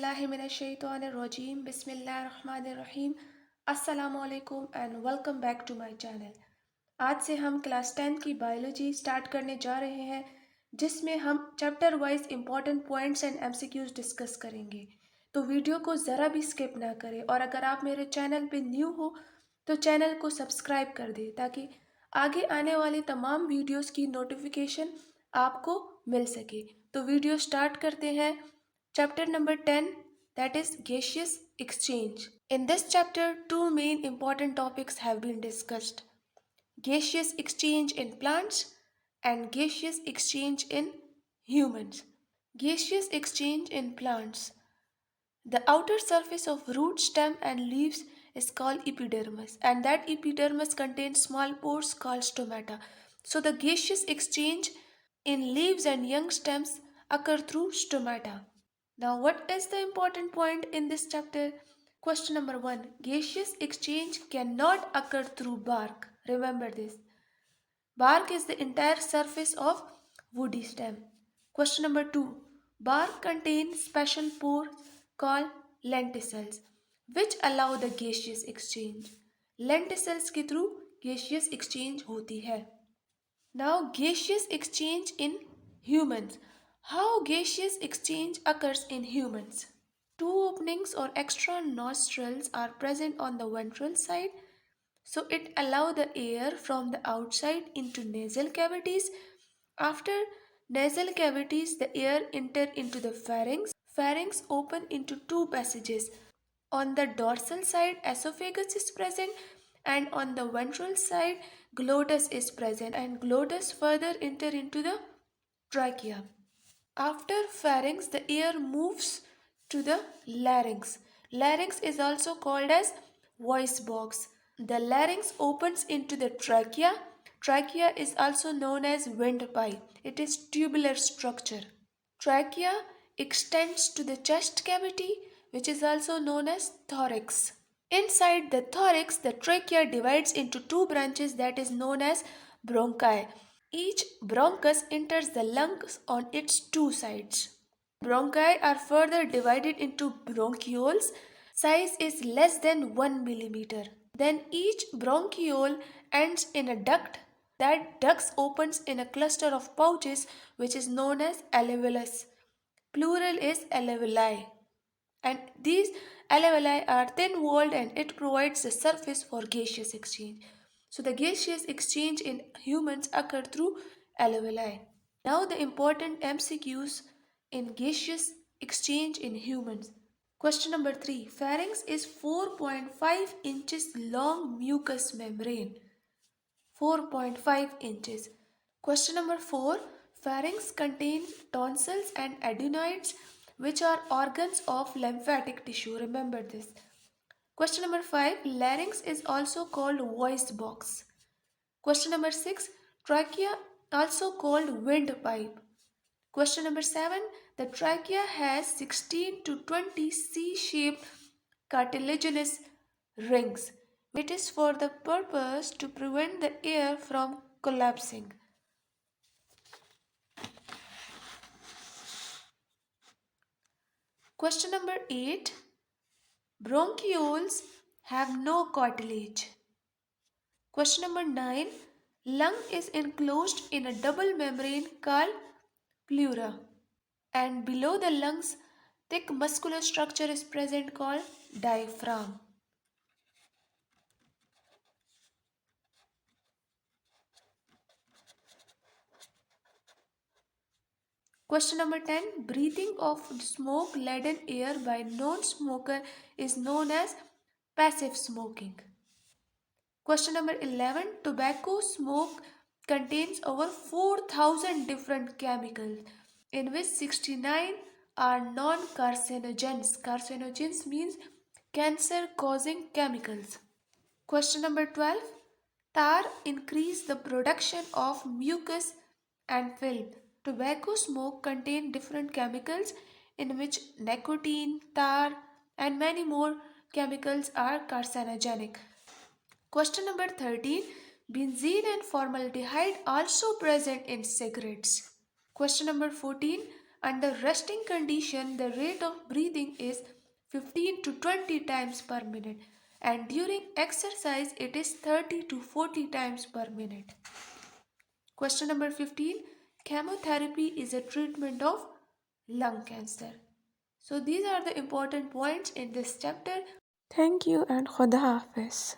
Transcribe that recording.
A'udzubillahiminash-shaytanir-rajim. Bismillahir-rahmanir-rahim. Assalamualaikum and welcome back to my channel. आज से हम क्लास 10 की बायोलॉजी स्टार्ट करने जा रहे हैं, जिसमें हम chapter wise important points and MCQs discuss करेंगे। तो वीडियो को ज़रा भी स्किप ना करें और अगर आप मेरे चैनल पे न्यू हो तो चैनल को सब्सक्राइब कर दें ताकि आगे आने वाली तमाम वीडियोस की नोटिफिकेशन आपको मिल सके। तो वीडियो स्टार्ट करते हैं। Chapter number 10, that is gaseous exchange. In this chapter, two main important topics have been discussed: gaseous exchange in plants and gaseous exchange in humans. Gaseous exchange in plants. The outer surface of root, stem, and leaves is called epidermis, and that epidermis contains small pores called stomata. So, the gaseous exchange in leaves and young stems occur through stomata. Now, what is the important point in this chapter? Question number 1. Gaseous exchange cannot occur through bark. Remember this. Bark is the entire surface of woody stem. Question number 2. Bark contains special pores called lenticels, which allow the gaseous exchange. Lenticels के through gaseous exchange होती है. Now, gaseous exchange in humans. How gaseous exchange occurs in humans? Two openings or extra nostrils are present on the ventral side, so it allows the air from the outside into nasal cavities. After nasal cavities, the air enter into the pharynx. Pharynx open into two passages. On the dorsal side, esophagus is present, and on the ventral side, glottis is present, and glottis further enter into the trachea. After pharynx, the air moves to the larynx. Larynx is also called as voice box. The larynx opens into the trachea. Trachea is also known as windpipe. It is tubular structure. Trachea extends to the chest cavity, which is also known as thorax. Inside the thorax, the trachea divides into two branches that is known as bronchi. Each bronchus enters the lungs on its two sides. Bronchi are further divided into bronchioles. Size is less than 1 millimeter. Then each bronchiole ends in a duct. That duct opens in a cluster of pouches which is known as alveolus. Plural is alveoli. And these alveoli are thin-walled and it provides the surface for gaseous exchange. So the gaseous exchange in humans occur through alveoli. Now the important MCQs in gaseous exchange in humans. Question number 3. Pharynx is 4.5 inches long mucous membrane. 4.5 inches. Question number 4. Pharynx contains tonsils and adenoids, which are organs of lymphatic tissue. Remember this. Question number 5. Larynx is also called voice box. Question number 6. Trachea, also called windpipe. Question number 7. The trachea has 16 to 20 C-shaped cartilaginous rings. It is for the purpose to prevent the air from collapsing. Question number 8. Bronchioles have no cartilage. Question number 9. Lung is enclosed in a double membrane called pleura. And below the lungs, thick muscular structure is present called diaphragm. Question number 10. Breathing of smoke-laden air by non-smoker is known as passive smoking. Question number 11. Tobacco smoke contains over 4,000 different chemicals, in which 69 are non-carcinogens. Carcinogens means cancer-causing chemicals. Question number 12. Tar increase the production of mucus and film. Tobacco smoke contain different chemicals in which nicotine, tar, and many more chemicals are carcinogenic. Question number 13. Benzene and formaldehyde also present in cigarettes. Question number 14. Under resting condition, the rate of breathing is 15 to 20 times per minute, and during exercise, it is 30 to 40 times per minute. Question number 15. Chemotherapy is a treatment of lung cancer. So these are the important points in this chapter. Thank you and Khuda Hafiz.